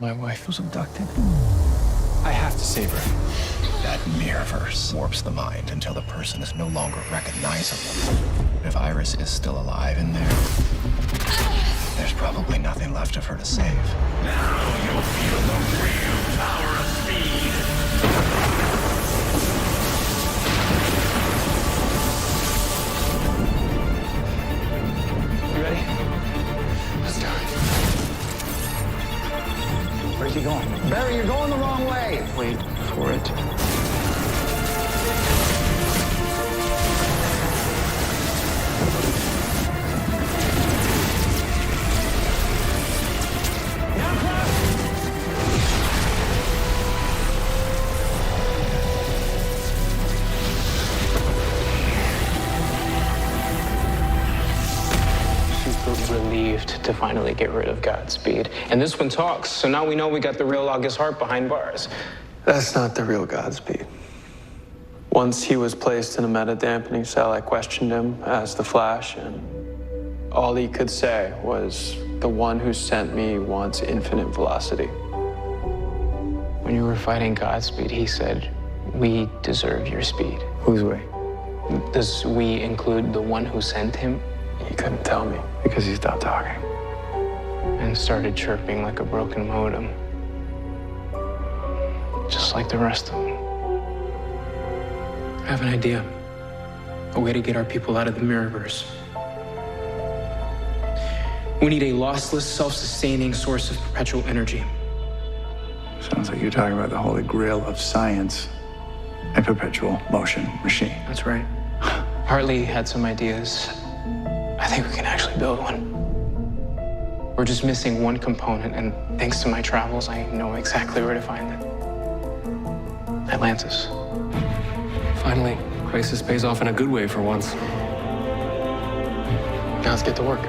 My wife was abducted. I have to save her. That mirrorverse warps the mind until the person is no longer recognizable. If Iris is still alive in there, there's probably nothing left of her to save. Now you'll feel the real power of speed. You ready? Let's go. Where's he going? Barry, you're going the wrong way. Wait for it. Relieved to finally get rid of Godspeed. And this one talks, so now we know we got the real August Hart behind bars. That's not the real Godspeed. Once he was placed in a meta-dampening cell, I questioned him as the Flash, and all he could say was, "The one who sent me wants infinite velocity." When you were fighting Godspeed, he said, "We deserve your speed." Who's we? Does we include the one who sent him? He couldn't tell me because he stopped talking. And started chirping like a broken modem. Just like the rest of them. I have an idea. A way to get our people out of the mirrorverse. We need a lossless, self-sustaining source of perpetual energy. Sounds like you're talking about the holy grail of science, a perpetual motion machine. That's right. Hartley had some ideas. I think we can actually build one. We're just missing one component, and thanks to my travels, I know exactly where to find it. Atlantis. Finally, crisis pays off in a good way for once. Now let's get to work.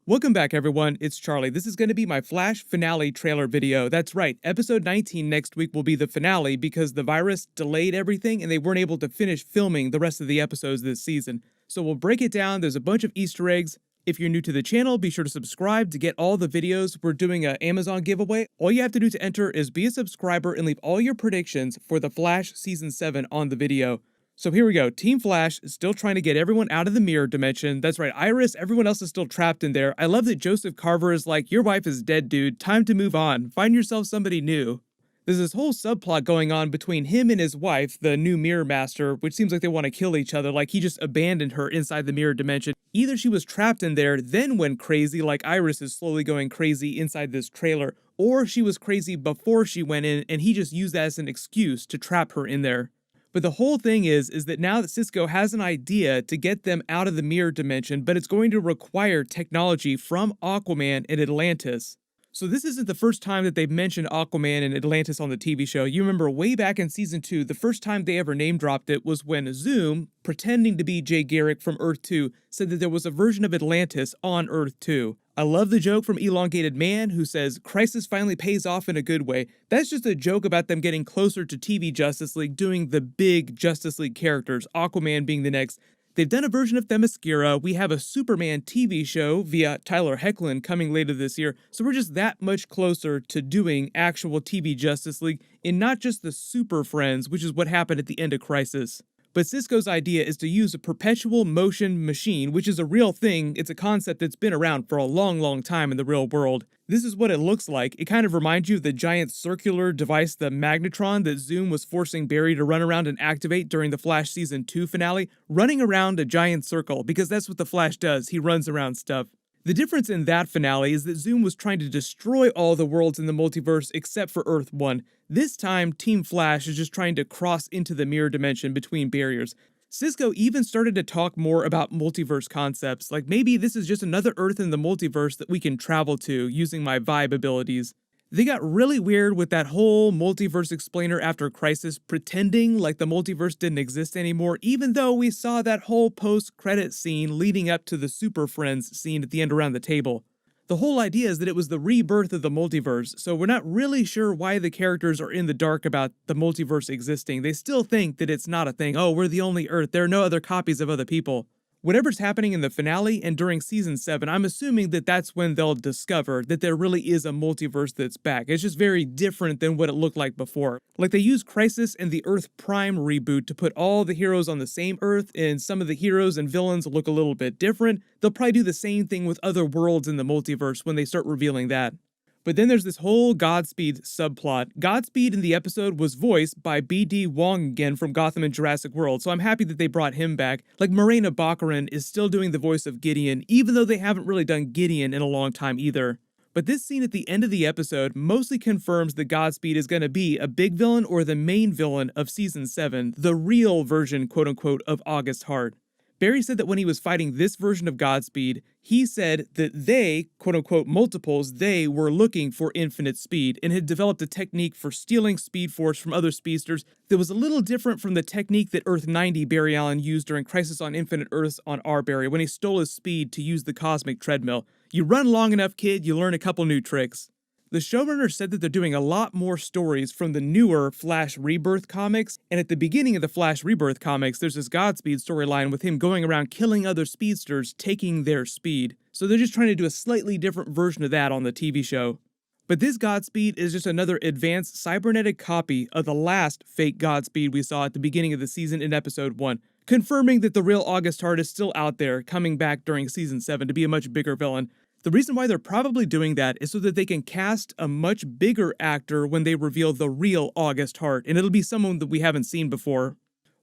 Welcome back, everyone. It's Charlie. This is going to be my Flash finale trailer video. That's right, episode 19 next week will be the finale because the virus delayed everything and they weren't able to finish filming the rest of the episodes this season. So we'll break it down. There's a bunch of Easter eggs. If you're new to the channel, be sure to subscribe to get all the videos. We're doing an Amazon giveaway. All you have to do to enter is be a subscriber and leave all your predictions for the Flash Season 7 on the video. So here we go. Team Flash is still trying to get everyone out of the mirror dimension. That's right, Iris, everyone else is still trapped in there. I love that Joseph Carver is like, your wife is dead, dude. Time to move on. Find yourself somebody new. There's this whole subplot going on between him and his wife, the new Mirror Master, which seems like they want to kill each other, like he just abandoned her inside the mirror dimension. Either she was trapped in there, then went crazy, like Iris is slowly going crazy inside this trailer, or she was crazy before she went in, and he just used that as an excuse to trap her in there. But the whole thing is that now that Cisco has an idea to get them out of the mirror dimension, but it's going to require technology from Aquaman and Atlantis. So this isn't the first time that they've mentioned Aquaman and Atlantis on the TV show. You remember way back in season 2, the first time they ever name dropped it was when Zoom, pretending to be Jay Garrick from Earth 2, said that there was a version of Atlantis on Earth 2. I love the joke from Elongated Man who says, "Crisis finally pays off in a good way." That's just a joke about them getting closer to TV Justice League, doing the big Justice League characters, Aquaman being the next. They've done a version of Themyscira. We have a Superman TV show via Tyler Hoechlin coming later this year. So we're just that much closer to doing actual TV Justice League and not just the Super Friends, which is what happened at the end of Crisis. But Cisco's idea is to use a perpetual motion machine, which is a real thing. It's a concept that's been around for a long, long time in the real world. This is what it looks like. It kind of reminds you of the giant circular device, the magnetron, that Zoom was forcing Barry to run around and activate during the Flash Season 2 finale, running around a giant circle, because that's what the Flash does. He runs around stuff. The difference in that finale is that Zoom was trying to destroy all the worlds in the multiverse except for Earth 1. This time, Team Flash is just trying to cross into the mirror dimension between barriers. Cisco even started to talk more about multiverse concepts, like maybe this is just another Earth in the multiverse that we can travel to using my vibe abilities. They got really weird with that whole multiverse explainer after Crisis, pretending like the multiverse didn't exist anymore, even though we saw that whole post-credit scene leading up to the Super Friends scene at the end around the table. The whole idea is that it was the rebirth of the multiverse, so we're not really sure why the characters are in the dark about the multiverse existing. They still think that it's not a thing. Oh, we're the only Earth. There are no other copies of other people. whatever's happening in the finale and during season 7, I'm assuming that that's when they'll discover that there really is a multiverse that's back. It's just very different than what it looked like before. Like they used Crisis and the Earth Prime reboot to put all the heroes on the same Earth, and some of the heroes and villains look a little bit different. They'll probably do the same thing with other worlds in the multiverse when they start revealing that. But then there's this whole Godspeed subplot. Godspeed in the episode was voiced by B.D. Wong again from Gotham and Jurassic World, so I'm happy that they brought him back. Like Morena Baccarin is still doing the voice of Gideon, even though they haven't really done Gideon in a long time either. But this scene at the end of the episode mostly confirms that Godspeed is going to be a big villain or the main villain of Season 7, the real version, quote-unquote, of August Hart. Barry said that when he was fighting this version of Godspeed, he said that they, quote-unquote multiples, they were looking for infinite speed and had developed a technique for stealing Speed Force from other speedsters that was a little different from the technique that Earth 90 Barry Allen used during Crisis on Infinite Earths on our Barry when he stole his speed to use the cosmic treadmill. You run long enough, kid, you learn a couple new tricks. The showrunner said that they're doing a lot more stories from the newer Flash Rebirth comics, and at the beginning of the Flash Rebirth comics, there's this Godspeed storyline with him going around killing other speedsters, taking their speed. So they're just trying to do a slightly different version of that on the TV show. But this Godspeed is just another advanced cybernetic copy of the last fake Godspeed we saw at the beginning of the season in episode 1, confirming that the real August Hart is still out there, coming back during season 7 to be a much bigger villain. The reason why they're probably doing that is so that they can cast a much bigger actor when they reveal the real August Hart, and it'll be someone that we haven't seen before.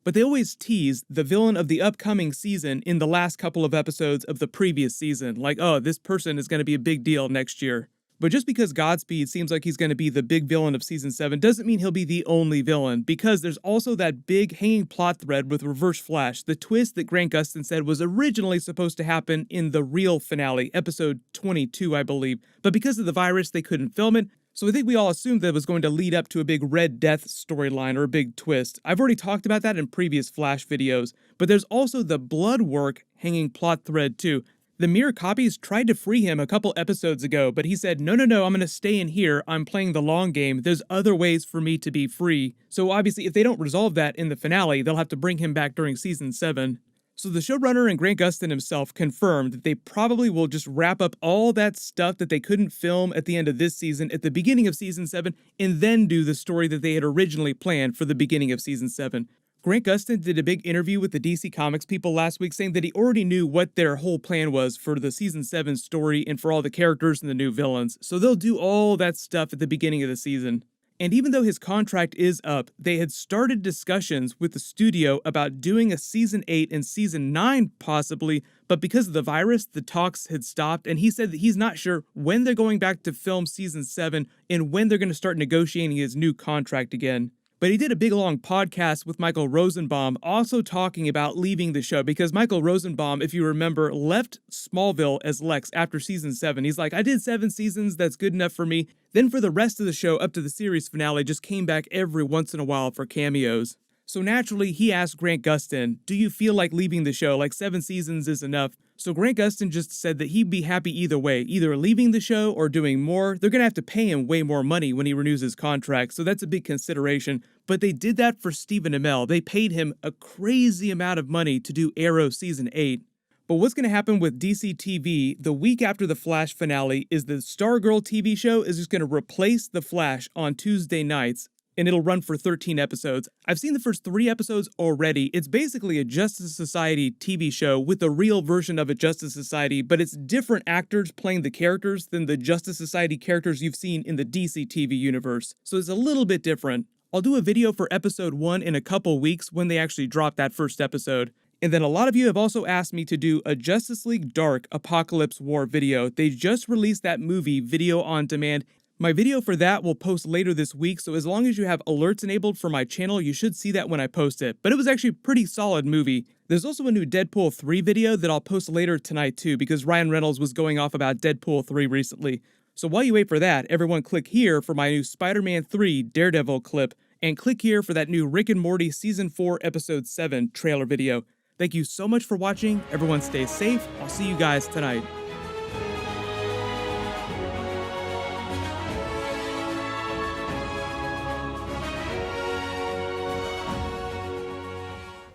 But they always tease the villain of the upcoming season in the last couple of episodes of the previous season, like, oh, this person is going to be a big deal next year. But just because Godspeed seems like he's going to be the big villain of Season 7 doesn't mean he'll be the only villain, because there's also that big hanging plot thread with Reverse Flash, the twist that Grant Gustin said was originally supposed to happen in the real finale, episode 22, I believe. But because of the virus, they couldn't film it, so I think we all assumed that it was going to lead up to a big Red Death storyline or a big twist. I've already talked about that in previous Flash videos, but there's also the Bloodwork hanging plot thread too. The Mirror Copies tried to free him a couple episodes ago, but he said, no, I'm going to stay in here. I'm playing the long game. There's other ways for me to be free. So obviously, if they don't resolve that in the finale, they'll have to bring him back during Season 7. So the showrunner and Grant Gustin himself confirmed that they probably will just wrap up all that stuff that they couldn't film at the end of this season at the beginning of Season 7, and then do the story that they had originally planned for the beginning of Season 7. Grant Gustin did a big interview with the DC Comics people last week saying that he already knew what their whole plan was for the Season 7 story and for all the characters and the new villains, so they'll do all that stuff at the beginning of the season. And even though his contract is up, they had started discussions with the studio about doing a Season 8 and Season 9 possibly, but because of the virus, the talks had stopped, and he said that he's not sure when they're going back to film Season 7 and when they're going to start negotiating his new contract again. But he did a big long podcast with Michael Rosenbaum also talking about leaving the show, because Michael Rosenbaum, if you remember, left Smallville as Lex after Season 7. He's like, I did 7 seasons, that's good enough for me. Then for the rest of the show up to the series finale, just came back every once in a while for cameos. So naturally, he asked Grant Gustin, do you feel like leaving the show, like 7 seasons is enough? So Grant Gustin just said that he'd be happy either way, either leaving the show or doing more. They're going to have to pay him way more money when he renews his contract, so that's a big consideration. But they did that for Stephen Amell. They paid him a crazy amount of money to do Arrow Season 8. But what's going to happen with DC TV the week after the Flash finale is the Stargirl TV show is just going to replace the Flash on Tuesday nights, and it'll run for 13 episodes. I've seen the first 3 episodes already. It's basically a Justice Society TV show with a real version of a Justice Society, but it's different actors playing the characters than the Justice Society characters you've seen in the DC TV universe. So it's a little bit different. I'll do a video for episode 1 in a couple weeks when they actually drop that first episode. And then a lot of you have also asked me to do a Justice League Dark Apocalypse War video. They just released that movie video on demand. My video for that will post later this week, so as long as you have alerts enabled for my channel, you should see that when I post it. But it was actually a pretty solid movie. There's also a new Deadpool 3 video that I'll post later tonight too, because Ryan Reynolds was going off about Deadpool 3 recently. So while you wait for that, everyone click here for my new Spider-Man 3 Daredevil clip, and click here for that new Rick and Morty Season 4 Episode 7 trailer video. Thank you so much for watching. Everyone stay safe. I'll see you guys tonight.